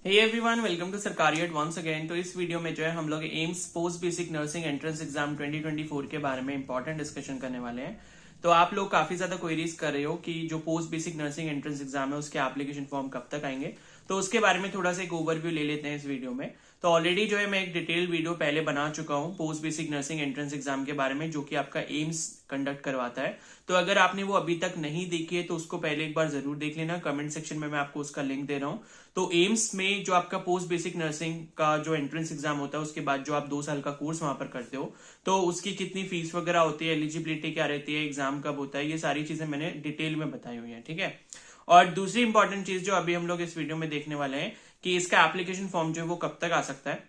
Hey everyone, welcome to Sarkariyat once again. तो इस video में जो है हम लोग AIIMS post basic nursing entrance exam 2024 के बारे में इंपॉर्टेंट डिस्कशन करने वाले हैं। तो आप लोग काफी ज्यादा क्वेरीज कर रहे हो कि जो post basic nursing entrance exam है उसके एप्लीकेशन फॉर्म कब तक आएंगे, तो उसके बारे में थोड़ा सा एक ओवरव्यू ले लेते हैं इस वीडियो में। तो ऑलरेडी जो है मैं एक डिटेल वीडियो पहले बना चुका हूँ post basic nursing entrance exam के बारे में, जो कि आपका एम्स कंडक्ट करवाता है। तो अगर आपने वो अभी तक नहीं देखी है तो उसको पहले एक बार जरूर देख लेना। कमेंट सेक्शन में मैं आपको उसका लिंक दे रहा हूँ। तो एम्स में जो आपका पोस्ट बेसिक नर्सिंग का जो एंट्रेंस एग्जाम होता है उसके बाद जो आप 2 साल का कोर्स वहां पर करते हो, तो उसकी कितनी फीस वगैरह होती है, एलिजिबिलिटी क्या रहती है, एग्जाम कब होता है, ये सारी चीजें मैंने डिटेल में बताई हुई है। ठीक है। और दूसरी इंपॉर्टेंट चीज जो अभी हम लोग इस वीडियो में देखने वाले हैं कि इसका एप्लीकेशन फॉर्म जो है वो कब तक आ सकता है।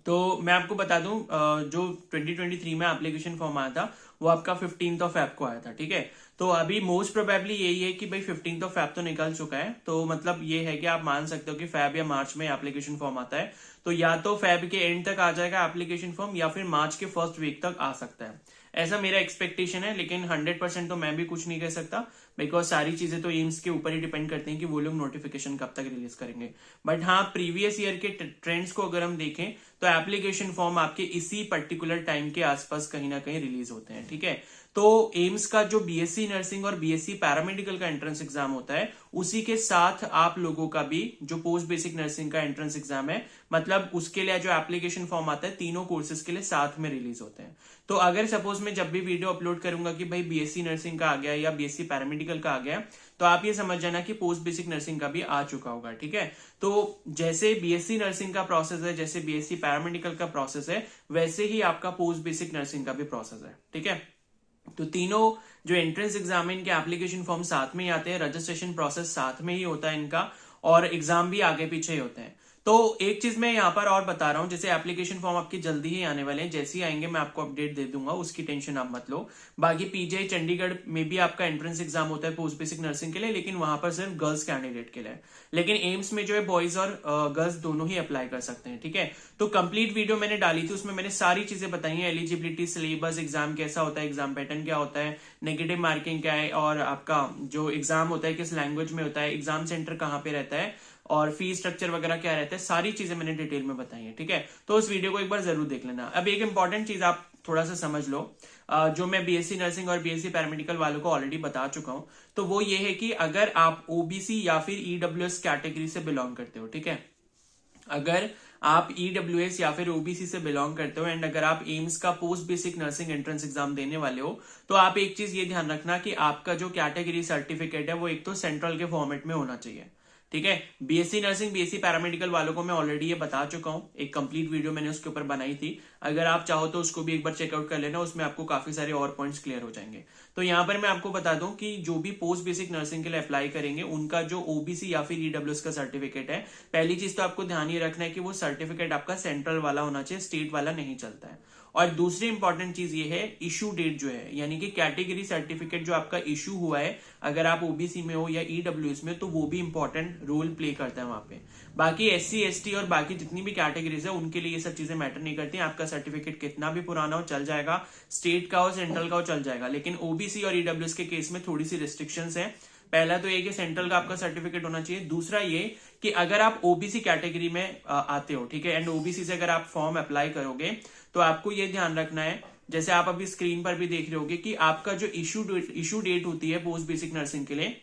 तो मैं आपको बता दूं, जो 2023 में एप्लीकेशन फॉर्म आया था वो आपका 15 Feb को आया था। ठीक है। तो अभी मोस्ट प्रोबेबली यही है कि भाई 15 Feb तो निकल चुका है, तो मतलब ये है कि आप मान सकते हो कि फेब या मार्च में एप्लीकेशन फॉर्म आता है। तो या तो फेब के एंड तक आ जाएगा एप्लीकेशन फॉर्म या फिर मार्च के फर्स्ट वीक तक आ सकता है, ऐसा मेरा एक्सपेक्टेशन है। लेकिन 100% तो मैं भी कुछ नहीं कह सकता, बिकॉज सारी चीजें तो एम्स के ऊपर ही डिपेंड करती हैं कि वो लोग नोटिफिकेशन कब तक रिलीज करेंगे। बट हाँ, प्रीवियस ईयर के ट्रेंड्स को अगर हम देखें तो एप्लीकेशन फॉर्म आपके इसी पर्टिकुलर टाइम के आसपास कहीं ना कहीं रिलीज होते हैं। ठीक है। तो एम्स का जो बीएससी नर्सिंग और बीएससी पैरामेडिकल का एंट्रेंस एग्जाम होता है, उसी के साथ आप लोगों का भी जो पोस्ट बेसिक नर्सिंग का एंट्रेंस एग्जाम है, मतलब उसके लिए जो एप्लीकेशन फॉर्म आता है, तीनों कोर्सेज के लिए साथ में रिलीज होते हैं। तो अगर सपोज मैं जब भी वीडियो अपलोड करूंगा कि भाई बीएससी नर्सिंग का आ गया या बीएससी पैरामेडिकल का आ गया, तो आप ये समझ जाना कि पोस्ट बेसिक नर्सिंग का भी आ चुका होगा। ठीक है। तो जैसे बीएससी नर्सिंग का प्रोसेस है, जैसे बीएससी पैरामेडिकल का प्रोसेस है, वैसे ही आपका पोस्ट बेसिक नर्सिंग का भी प्रोसेस है। ठीक है। तो तीनों जो एंट्रेंस एग्जाम है, इनके एप्लीकेशन फॉर्म साथ में ही आते हैं, रजिस्ट्रेशन प्रोसेस साथ में ही होता है इनका, और एग्जाम भी आगे पीछे ही होते हैं। तो एक चीज मैं यहाँ पर और बता रहा हूं, जैसे एप्लीकेशन फॉर्म आपके जल्दी ही आने वाले हैं, जैसे ही आएंगे मैं आपको अपडेट दे दूंगा, उसकी टेंशन आप मत लो। बाकी पीजीआई चंडीगढ़ में भी आपका एंट्रेंस एग्जाम होता है पोस्ट बेसिक नर्सिंग के लिए, लेकिन वहां पर सिर्फ गर्ल्स कैंडिडेट के लिए। लेकिन एम्स में जो है बॉयज और गर्ल्स दोनों ही अप्लाई कर सकते हैं। ठीक है। तो कंप्लीट वीडियो मैंने डाली थी, उसमें मैंने सारी चीजें बताई हैं, एलिजिबिलिटी, सिलेबस, एग्जाम कैसा होता है, एग्जाम पैटर्न क्या होता है, नेगेटिव मार्किंग क्या है, और आपका जो एग्जाम होता है किस लैंग्वेज में होता है, एग्जाम सेंटर कहाँ पे रहता है, और फीस स्ट्रक्चर वगैरह क्या रहता है, सारी चीजें मैंने डिटेल में बताई है। ठीक है। तो उस वीडियो को एक बार जरूर देख लेना। अब एक इंपॉर्टेंट चीज आप थोड़ा सा समझ लो, जो मैं बीएससी नर्सिंग और बीएससी पैरामेडिकल वालों को ऑलरेडी बता चुका हूं, तो वो ये है कि अगर आप ओबीसी या फिर ईडब्ल्यूएस कैटेगरी से बिलोंग करते हो, ठीक है, अगर आप ईडब्ल्यूएस या फिर ओबीसी से बिलोंग करते हो एंड अगर आप एम्स का post basic nursing entrance exam देने वाले हो, तो आप एक चीज ये ध्यान रखना कि आपका जो कैटेगरी सर्टिफिकेट है वो एक तो सेंट्रल के फॉर्मेट में होना चाहिए। ठीक है। बीएससी नर्सिंग बीएससी पैरामेडिकल वालों को मैं ऑलरेडी ये बता चुका हूं, एक कंप्लीट वीडियो मैंने उसके ऊपर बनाई थी, अगर आप चाहो तो उसको भी एक बार चेकआउट कर लेना, उसमें आपको काफी सारे और पॉइंट्स क्लियर हो जाएंगे। तो यहां पर मैं आपको बता दूं कि जो भी पोस्ट बेसिक नर्सिंग के लिए अप्लाई करेंगे, उनका जो ओबीसी या फिर ईडब्ल्यूएस का सर्टिफिकेट है, पहली चीज तो आपको ध्यान ये रखना है कि वो सर्टिफिकेट आपका सेंट्रल वाला होना चाहिए, स्टेट वाला नहीं चलता है। और दूसरी इंपॉर्टेंट चीज ये है, इशू डेट जो है, यानी कि कैटेगरी सर्टिफिकेट जो आपका इशू हुआ है, अगर आप ओबीसी में हो या ईडब्ल्यूएस में, तो वो भी इंपॉर्टेंट रोल प्ले करता है वहां पे। बाकी एससी एसटी और बाकी जितनी भी कैटेगरीज है उनके लिए ये सब चीजें मैटर नहीं करती। आपका सर्टिफिकेट कितना भी पुराना हो चल जाएगा, स्टेट का हो सेंट्रल का हो चल जाएगा। लेकिन ओबीसी और ईडब्ल्यूएस के केस में थोड़ी सी रिस्ट्रिक्शंस है। पहला तो ये कि सेंट्रल का आपका सर्टिफिकेट होना चाहिए, दूसरा ये कि अगर आप ओबीसी कैटेगरी में आते हो, ठीक है, एंड ओबीसी से अगर आप फॉर्म अप्लाई करोगे, तो आपको ये ध्यान रखना है, जैसे आप अभी स्क्रीन पर भी देख रहे होगे, कि आपका जो इशू डेट होती है पोस्ट बेसिक नर्सिंग के लिए,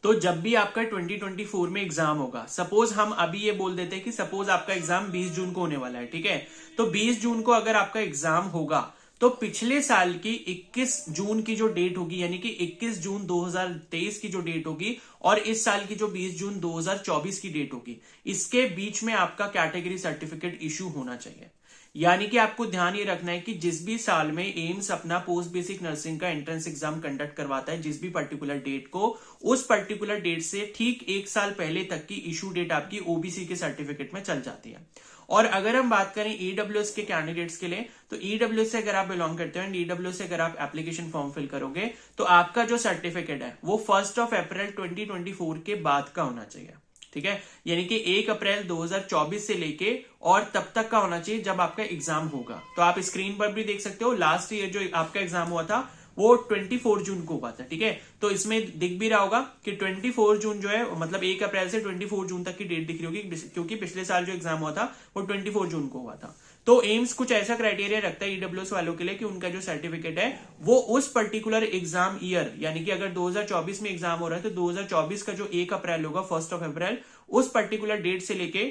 तो जब भी आपका 2024 में एग्जाम होगा, सपोज हम अभी ये बोल देते हैं कि सपोज आपका एग्जाम 20 जून को होने वाला है, ठीक है, तो 20 जून को अगर आपका एग्जाम होगा, तो पिछले साल की 21 जून की जो डेट होगी, यानी कि 21 जून 2023 की जो डेट होगी, और इस साल की जो 20 जून 2024 की डेट होगी, इसके बीच में आपका कैटेगरी सर्टिफिकेट इशू होना चाहिए। यानी कि आपको ध्यान ये रखना है कि जिस भी साल में एम्स अपना पोस्ट बेसिक नर्सिंग का एंट्रेंस एग्जाम कंडक्ट करवाता है, जिस भी पर्टिकुलर डेट को, उस पर्टिकुलर डेट से ठीक 1 साल पहले तक की इशू डेट आपकी ओबीसी के सर्टिफिकेट में चल जाती है। और अगर हम बात करें ईडब्ल्यूएस के कैंडिडेट्स के लिए, तो ईडब्ल्यूएस से अगर आप बिलोंग करते हो एंड ईडब्ल्यूएस से अगर आप एप्लीकेशन फॉर्म फिल करोगे, तो आपका जो सर्टिफिकेट है वो 1 अप्रैल 2024 के बाद का होना चाहिए। ठीक है। यानी कि 1 अप्रैल 2024 से लेके और तब तक का होना चाहिए जब आपका एग्जाम होगा। तो आप स्क्रीन पर भी देख सकते हो, लास्ट ईयर जो आपका एग्जाम हुआ था वो 24 जून को हुआ था। ठीक है, तो इसमें दिख भी रहा होगा कि 24 जून जो है मतलब 1 अप्रैल से 24 जून तक की डेट दिख रही होगी, क्योंकि पिछले साल जो एग्जाम हुआ था वो 24 जून को हुआ था। तो एम्स कुछ ऐसा क्राइटेरिया रखता है ईडब्ल्यूएस वालों के लिए कि उनका जो सर्टिफिकेट है वो उस पर्टिकुलर एग्जाम ईयर, यानी कि अगर 2024 में एग्जाम हो रहा है तो 2024 का जो 1 अप्रैल होगा, 1 अप्रैल, उस पर्टिकुलर डेट से लेके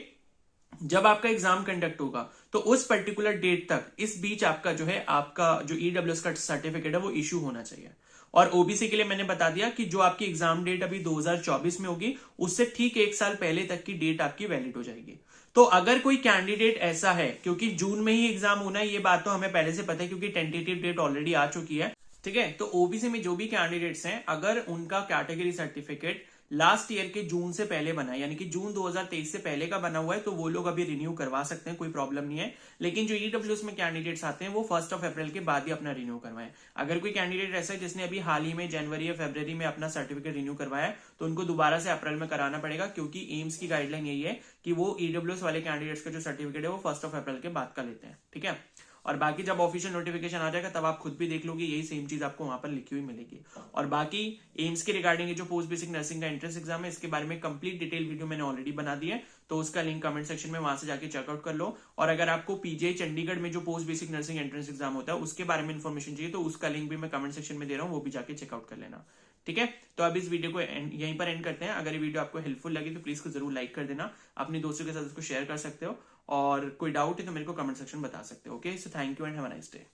जब आपका एग्जाम कंडक्ट होगा तो उस पर्टिकुलर डेट तक इस बीच आपका जो है, आपका जो ईडब्ल्यूएस का सर्टिफिकेट है वो इशू होना चाहिए। और ओबीसी के लिए मैंने बता दिया कि जो आपकी एग्जाम डेट अभी 2024 में होगी उससे ठीक 1 साल पहले तक की डेट आपकी वैलिड हो जाएगी। तो अगर कोई कैंडिडेट ऐसा है, क्योंकि जून में ही एग्जाम होना है ये बात तो हमें पहले से पता है क्योंकि टेंटेटिव डेट ऑलरेडी आ चुकी है। ठीक है, तो ओबीसी में जो भी कैंडिडेट्स हैं अगर उनका कैटेगरी सर्टिफिकेट लास्ट ईयर के जून से पहले बना है, यानी कि जून 2023 से पहले का बना हुआ है, तो वो लोग अभी रिन्यू करवा सकते हैं, कोई प्रॉब्लम नहीं है। लेकिन जो ईडब्ल्यूएस में कैंडिडेट्स आते हैं वो 1 अप्रैल के बाद ही अपना रिन्यू करवाएं। अगर कोई कैंडिडेट ऐसा है जिसने अभी हाल ही में जनवरी या फरवरी में अपना सर्टिफिकेट रिन्यू करवाया है तो उनको दोबारा से अप्रैल में कराना पड़ेगा, क्योंकि एम्स की गाइडलाइन यही है कि वो ईडब्ल्यूएस वाले कैंडिडेट्स का जो सर्टिफिकेट है वो 1 अप्रैल के बाद का लेते हैं। ठीक है, और बाकी जब ऑफिशियल नोटिफिकेशन आ जाएगा तब आप खुद भी देख लोगे, यही सेम चीज आपको वहां पर लिखी हुई मिलेगी। और बाकी एम्स के रिगार्डिंग ये जो पोस्ट बेसिक नर्सिंग का एंट्रेंस एग्जाम है इसके बारे में कंप्लीट डिटेल वीडियो मैंने ऑलरेडी बना दी है, तो उसका लिंक कमेंट सेक्शन में वहां से जाके चेकआउट कर लो। और अगर आपको पीजीआई चंडीगढ़ में जो post basic nursing entrance exam होता है उसके बारे में इन्फॉर्मेशन चाहिए तो उसका लिंक भी मैं कमेंट सेक्शन में दे रहा हूँ, वो भी जाके चेकआउट कर लेना। ठीक है, तो अब इस वीडियो को यहीं पर एंड करते हैं। अगर ये वीडियो आपको हेल्पफुल लगी तो प्लीज को जरूर लाइक कर देना, अपने दोस्तों के साथ इसको शेयर कर सकते हो, और कोई डाउट है तो मेरे को कमेंट सेक्शन में बता सकते हो। Okay, so thank you and have a nice day.